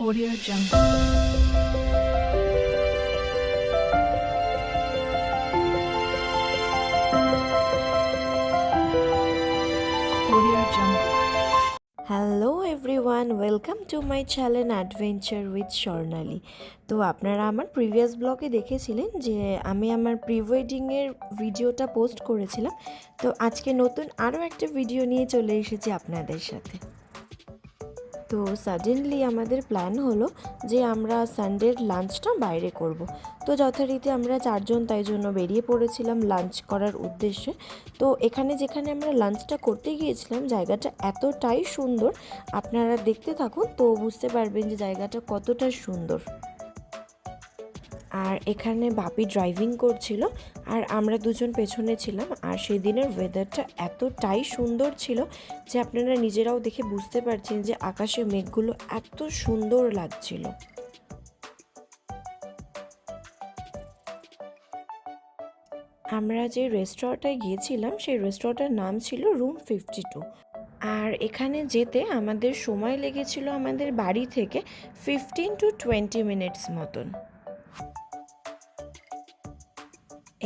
Audio Jungle. Audio Jungle. Hello everyone, welcome to my channel adventure with Swarnali. তো আপনারা আমার previous ব্লগে দেখেছিলেন যে আমি আমার প্রি ওয়েডিংয়ের ভিডিওটা পোস্ট করেছিলাম। তো আজকে নতুন আরও একটা ভিডিও নিয়ে চলে এসেছি আপনাদের সাথে। তো সাডেনলি আমাদের প্ল্যান হলো যে আমরা সানডের লাঞ্চটা বাইরে করব। তো যথারীতি আমরা চারজন তাই জন্য বেরিয়ে পড়েছিলাম লাঞ্চ করার উদ্দেশ্যে। তো এখানে যেখানে আমরা লাঞ্চটা করতে গিয়েছিলাম জায়গাটা এতটাই সুন্দর, আপনারা দেখতে থাকুন তো বুঝতে পারবেন যে জায়গাটা কতটা সুন্দর। আর এখানে বাপি ড্রাইভিং করছিল আর আমরা দুজন পেছনে ছিলাম। আর সেদিনের ওয়েদারটা এতটাই সুন্দর ছিল যে আপনারা নিজেরাও দেখে বুঝতে পারছেন যে আকাশে মেঘগুলো এত সুন্দর লাগছিল। আমরা যে রেস্টুরেন্টটায় গিয়েছিলাম সেই রেস্টুরেন্টের নাম ছিল রুম 52। আর এখানে যেতে আমাদের সময় লেগেছিল আমাদের বাড়ি থেকে 15 to 20 মিনিটস মতন।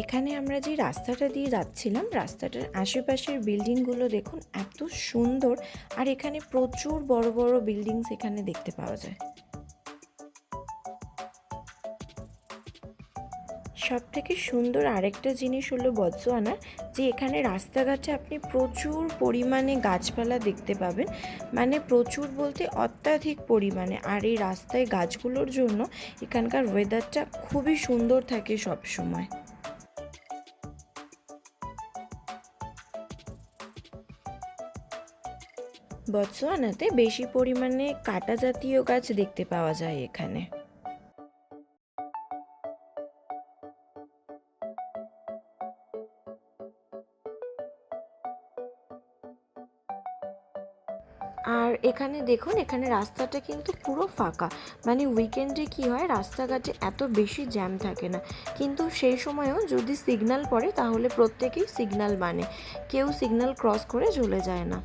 এখানে আমরা যে রাস্তাটা দিয়ে যাচ্ছিলাম রাস্তাটার আশেপাশের বিল্ডিংগুলো দেখুন এত সুন্দর। আর এখানে প্রচুর বড় বড় বিল্ডিংস এখানে দেখতে পাওয়া যায়। সব থেকে সুন্দর আরেকটা জিনিস হলো বতসোয়ানার, যে এখানে রাস্তাঘাটে আপনি প্রচুর পরিমাণে গাছপালা দেখতে পাবেন, মানে প্রচুর বলতে অত্যাধিক পরিমাণে। আর এই রাস্তায় গাছগুলোর জন্য এখানকার ওয়েদারটা খুবই সুন্দর থাকে সব সময়। বতসোয়ানাতে বেশি পরিমাণে কাঁটা জাতীয় গাছ দেখতে পাওয়া যায় এখানে। আর এখানে দেখুন এখানে রাস্তাটা কিন্তু পুরো ফাঁকা, মানে উইকেন্ডে কি হয় রাস্তাঘাটে এত বেশি জ্যাম থাকে না, কিন্তু সেই সময়ও যদি সিগন্যাল পড়ে তাহলে প্রত্যেকেই সিগন্যাল মানে, কেউ সিগন্যাল ক্রস করে চলে যায় না।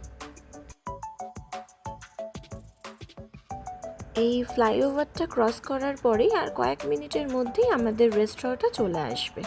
এই ফ্লাইওভারটা ক্রস করার পরেই আর কয়েক মিনিটের মধ্যেই আমাদের রেস্টুরেন্টটা চলে আসবে।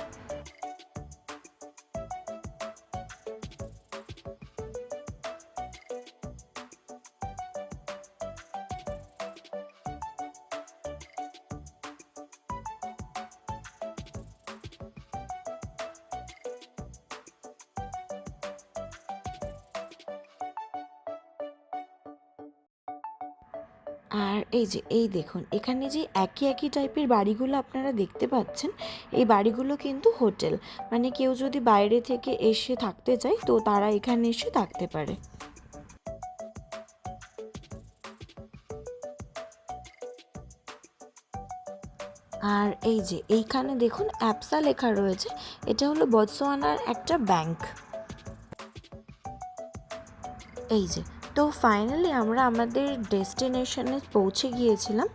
আর এই যে এই দেখুন এখানে যে একই একই টাইপের বাড়িগুলো আপনারা দেখতে পাচ্ছেন, এই বাড়িগুলো কিন্তু হোটেল, মানে কেউ যদি বাইরে থেকে এসে থাকতে চায় তো তারা এখানে এসে থাকতে পারে। আর এই যে এইখানে দেখুন অ্যাপসা লেখা রয়েছে, এটা হলো বতসোয়ানার একটা ব্যাংক। এই যে, তো ফাইনালি আমরা আমাদের ডেস্টিনেশনে পৌঁছে গিয়েছিলাম।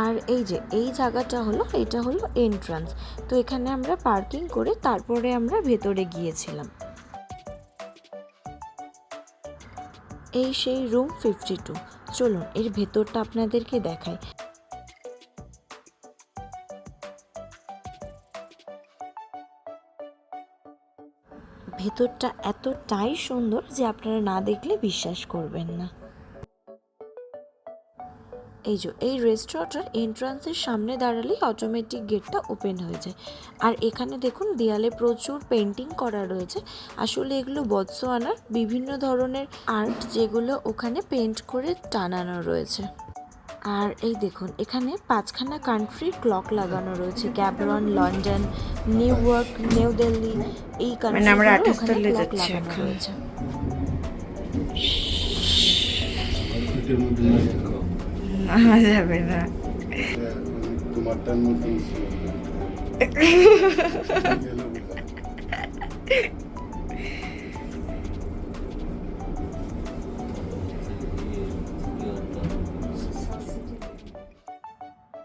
আর এই যে এই জায়গাটা হলো, এটা হলো এন্ট্রান্স। তো এখানে আমরা পার্কিং করে তারপরে আমরা ভেতরে গিয়েছিলাম। এই সেই রুম 52। চলুন এর ভেতরটা আপনাদেরকে দেখাই। ভেতরটা এতটাই সুন্দর যে আপনারা না দেখলে বিশ্বাস করবেন না। এই যে এই রেস্টুরেন্টের এন্ট্রান্সের সামনে দাঁড়ালেই অটোমেটিক গেটটা ওপেন হয়ে যায়। আর এখানে দেখুন দেয়ালে প্রচুর পেন্টিং করা রয়েছে, আসলে এগুলো বতসোয়ানার বিভিন্ন ধরনের আর্ট যেগুলো ওখানে পেন্ট করে টানানো রয়েছে। আর এই দেখুন এখানে 5খানা কান্ট্রির ক্লক লাগানো রয়েছে, Gaborone, London, New York, New Delhi, এই কান্ট্রিগুলো ওখানে ক্লক লাগানো রয়েছে। যাবে না। তোমারটার মতন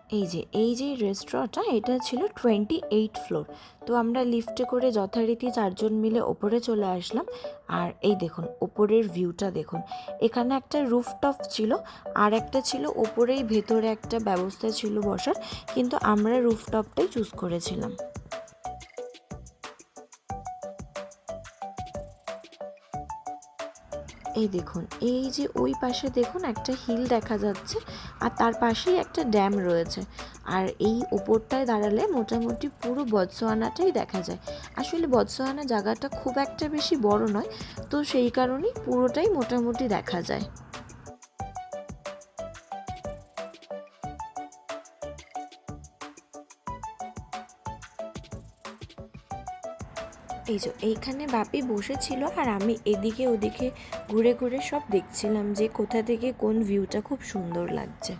এই যে রেস্টুরেন্টটা, এটা ছিল 28 ফ্লোর। তো আমরা লিফটে করে যথারীতি 4জন মিলে ওপরে চলে আসলাম। আর এই দেখুন ওপরের ভিউটা দেখুন, এখানে একটা রুফটপ ছিল আর একটা ছিল ওপরেই, ভেতরে একটা ব্যবস্থা ছিল বসার, কিন্তু আমরা রুফটপটাই চুজ করেছিলাম। এই দেখুন, এই যে ওই পাশে দেখুন একটা হিল দেখা যাচ্ছে আর তার পাশেই একটা ড্যাম রয়েছে। আর এই ওপরটায় দাঁড়ালে মোটামুটি পুরো বতসোয়ানাটাই দেখা যায়। আসলে বতসোয়ানা জায়গাটা খুব একটা বেশি বড় নয়, তো সেই কারণেই পুরোটাই মোটামুটি দেখা যায়। এইখানে বাপি বসেছিল আর আমি এদিকে ওদিকে ঘুরে ঘুরে সব দেখছিলাম যে কোথা থেকে কোন ভিউটা খুব সুন্দর লাগছে।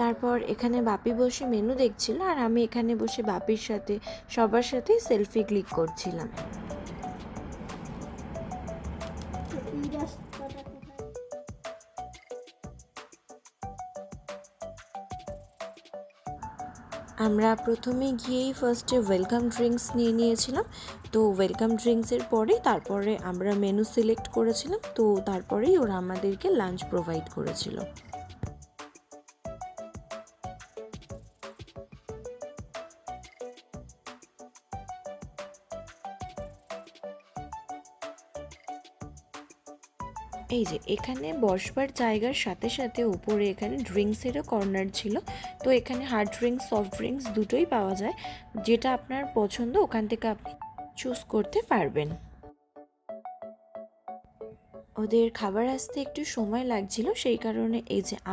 তারপর এখানে বাপি বসে মেনু দেখছিল আর আমি এখানে বসে বাপির সাথে সবার সাথে সেলফি ক্লিক করছিলাম। আমরা প্রথমে গিয়েই ফার্স্টে ওয়েলকাম ড্রিঙ্কস নিয়ে নিয়েছিলাম। তো ওয়েলকাম ড্রিঙ্কসের তারপরে আমরা মেনু সিলেক্ট করেছিলাম। তো তারপরেই ওরা আমাদেরকে লাঞ্চ প্রোভাইড করেছিল। এখানে বসবার জায়গার সাথে সাথে উপরে এখানে ড্রিঙ্কসেরও কর্নার ছিল। তো এখানে হার্ড ড্রিঙ্কস, সফট ড্রিঙ্কস দুটোই পাওয়া যায়, যেটা আপনার পছন্দ ওখান থেকে আপনি চুজ করতে পারবেন। ওদের খাবার আসতে একটু সময় লাগছিল, সেই কারণে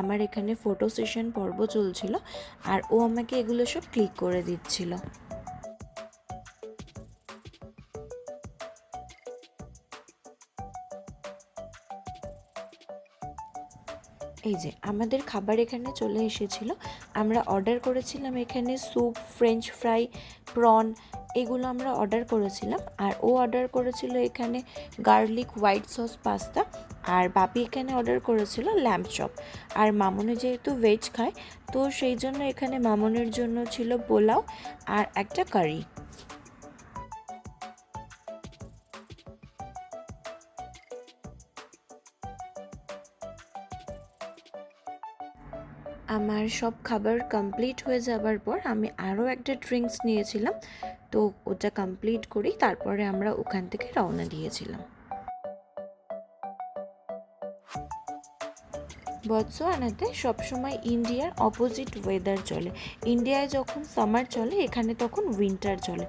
আমার এখানে ফটো সেশন পর্ব চলছিল আর ও আমাকে এগুলো সব ক্লিক করে দিচ্ছিল। আমাদের খাবার এখানে চলে এসেছিল। আমরা অর্ডার করেছিলাম এখানে স্যুপ, ফ্রেঞ্চ ফ্রাই, প্রন, এগুলো আমরা অর্ডার করেছিলাম। আর ও অর্ডার করেছিল এখানে গার্লিক হোয়াইট সস পাস্তা, আর বাপি এখানে অর্ডার করেছিল ল্যাম্ব চপ। আর মামনি যেহেতু ভেজ খায়, তো সেই জন্য এখানে মামনির জন্য ছিল পোলাও আর একটা কারি। আমার সব খাবার কমপ্লিট হয়ে যাবার পর আমি আরও একটা ড্রিঙ্কস নিয়েছিলাম। তো ওটা কমপ্লিট করি, তারপরে আমরা ওখান থেকে রওনা দিয়েছিলাম। বতসোয়ানাতে সবসময় ইন্ডিয়ার অপোজিট ওয়েদার চলে। ইন্ডিয়ায় যখন সামার চলে, এখানে তখন উইন্টার চলে।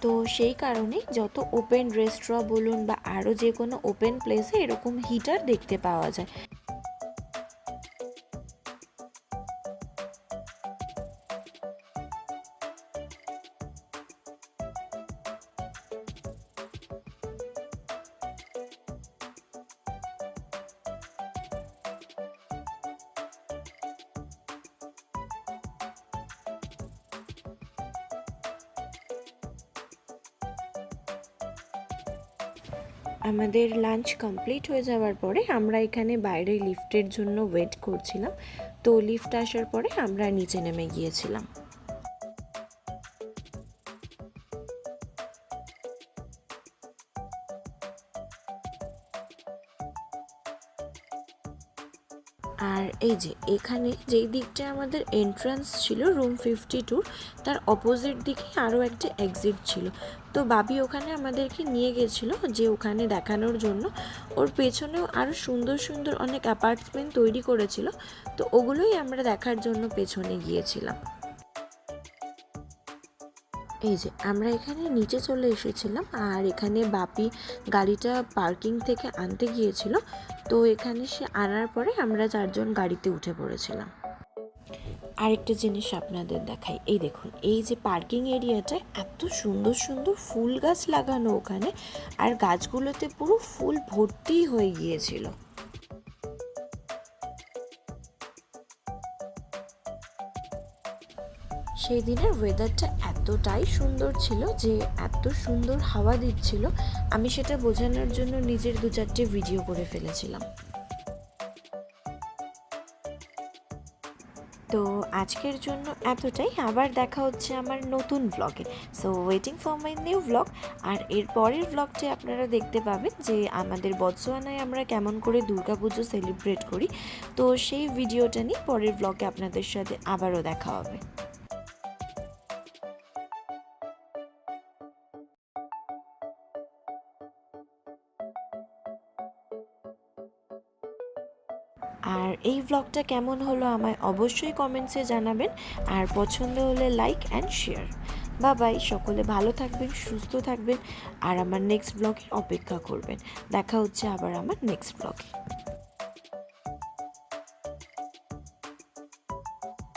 তো সেই কারণেই যত ওপেন রেস্টুরেন্ট বলুন বা আরও যে কোনো ওপেন প্লেসে এরকম হিটার দেখতে পাওয়া যায়। আমাদের লাঞ্চ কমপ্লিট হয়ে যাওয়ার পরে আমরা এখানে বাইরে লিফটের জন্য ওয়েট করছিলাম। তো লিফট আসার পরে আমরা নিচে নেমে গিয়েছিলাম। আর এখানে যেই দিকটা আমাদের এন্ট্রান্স ছিল রুম 52, তার অপোজিট দিকে আরও একটা এক্সিট ছিল। তো বাবি ওখানে আমাদেরকে নিয়ে গেছিলো যে ওখানে দেখানোর জন্য। ওর পেছনেও আরও সুন্দর সুন্দর অনেক অ্যাপার্টমেন্ট তৈরি করেছিল, তো ওগুলোই আমরা দেখার জন্য পেছনে গিয়েছিলাম। আমরা এখানে নিচে চলে এসেছিলাম আর এখানে বাপি গাড়িটা পার্কিং থেকে আনতে গিয়েছিল। তো এখানে সে আনার পরে আমরা 4জন গাড়িতে উঠে পড়েছিলাম। আরেকটা জিনিস আপনাদের দেখাই, দেখুন এই যে পার্কিং এরিয়াটা, এত সুন্দর সুন্দর ফুল গাছ লাগানো ওখানে, আর গাছগুলোতে পুরো ফুল ভর্তি হয়ে গিয়েছিল। সেই দিনের ওয়েদারটা এতটাই সুন্দর ছিল যে এত সুন্দর হাওয়া দিচ্ছিল, আমি সেটা বোঝানোর জন্য নিজের 2-4টে ভিডিও করে ফেলেছিলাম। তো আজকের জন্য এতটাই, আবার দেখা হচ্ছে আমার নতুন ব্লগে। So waiting for my new blog. আর এর পরের ব্লগটি আপনারা দেখতে পাবেন যে আমাদের বতসোয়ানায় আমরা কেমন করে দুর্গাপুজো সেলিব্রেট করি। তো সেই ভিডিওটা নিয়ে পরের ব্লগে আপনাদের সাথে আবারও দেখা হবে। আর এই ব্লগটা কেমন হলো আমায় অবশ্যই কমেন্টসে জানাবেন, আর পছন্দ হলে লাইক অ্যান্ড শেয়ার। বাই, সকলে ভালো থাকবেন, সুস্থ থাকবেন, আর আমার নেক্সট ব্লগের অপেক্ষা করবেন। দেখা হচ্ছে আবার আমার নেক্সট ব্লগে।